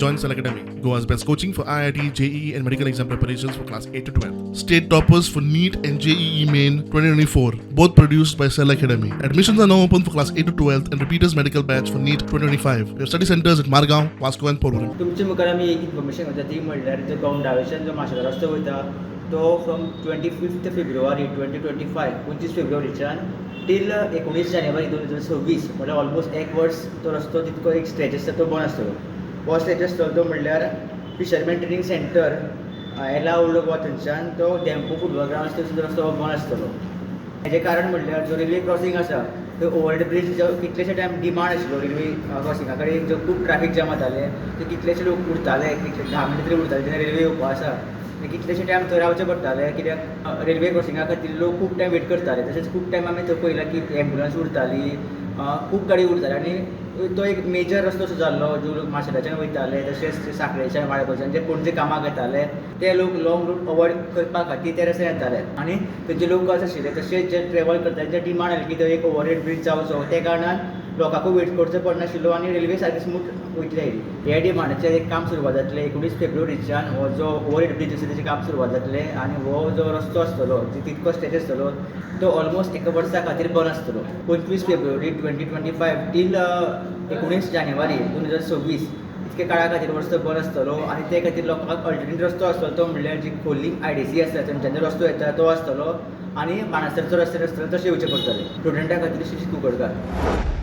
Join Cell Academy, Goa's best coaching for IIT, JEE, and medical exam preparations for class 8 to 12. State toppers for NEET and JEE Main 2024, both produced by Cell Academy. Admissions are now open for class 8 to 12th and repeaters medical batch for NEET 2025. We have study centers at Margao, Vasco, and Porvorim. तुमचे मुखार आमी एक information करता ती म्हणल्यार जो गौंडावेच्यान जो माशेला रस्तो वयता तो फ्रॉम 25 फेब्रुवारी 2025 25 फेब्रुवारीच्यान टील 19 जानेवारी 2026 म्हणल्यार ऑलमोस्ट एक वर्स तो रस्तो तितको एक स्ट्रेच आसता तो बंद आसतलो. हो स्ट्रेच आसतलो तो म्हणल्यार फिशरमॅन ट्रेनिंग सेंटर येला उरलो गोवा थंयच्यान तो डॅम्पो फुटबॉल ग्रावंड थंयसून रस्तो बंद आसतलो. हेजें कारण म्हणल्यार जो रेल्वे क्रॉसींग आसा तो ओवर ब्रिज जो कितलेशे टायम डिमांड आशिल्लो रेल्वे क्रॉसिंगा कडेन जो खूब ट्रॅफिक जाम जाताले ते कितलेशे लोक उरताले 10 मिनटां तरी उरताले जेन्ना रेल्वे येवपा आसा कितलेशे टायम थंय रावचें पडटालें कित्याक रेल्वे क्रॉसिंगा खातीर लोक खूब टायम वेट करताले. तशेंच खूब टायम आमी थंय पळयलां की एम्बुलन्स उरताली खूब गाडी उरताली आनी तो एक मेजर रस्तो असो जाल्लो. जो लोक माशेलाच्यान वयताले तशेंच सांखळेच्यान वाळपयच्यान जे पणजे कामाक येताले ते लोक लॉंग रूट अवॉयड करपा खातीर ते रस्त्यान येताले आनी थंयचे लोकल्स आशिल्ले तशेंच जे ट्रॅवल करताले ते डिमांड आसली की थंय एक ओवरहेड ब्रीज जावचो त्या कारणान लोकांकूय वेट करचो पडनाशिल्लो आनी रेल्वे सारकी स्मूथ वयतले. ह्या डिमांडाचेर एक काम सुरवात जातलें 19 फेब्रुवारीच्यान हो जो ओवरहेड ब्रीज आसा तेजें काम सुरवात जातलें आनी हो जो रस्तो आसतलो तितको स्ट्रेच आसतलो तो ऑलमोस्ट एका वर्सा खातीर बंद आसतलो. 25 फेब्रुवारी 2025 टील 19 जानेवारी 2026 इतके काळा खातीर रस्तो बंद आसतलो आनी ते खातीर लोकांक अल्टरनेट रस्तो आसतलो तो म्हणल्यार जी खोर्लीम IDC आसा थंयच्यान जो रस्तो येता तो आसतलो आनी बाणस्तारीचो रस्तो आसतलो तशें येवचें पडटलें. स्टुडंटा खातीर श्री कुंकळकार.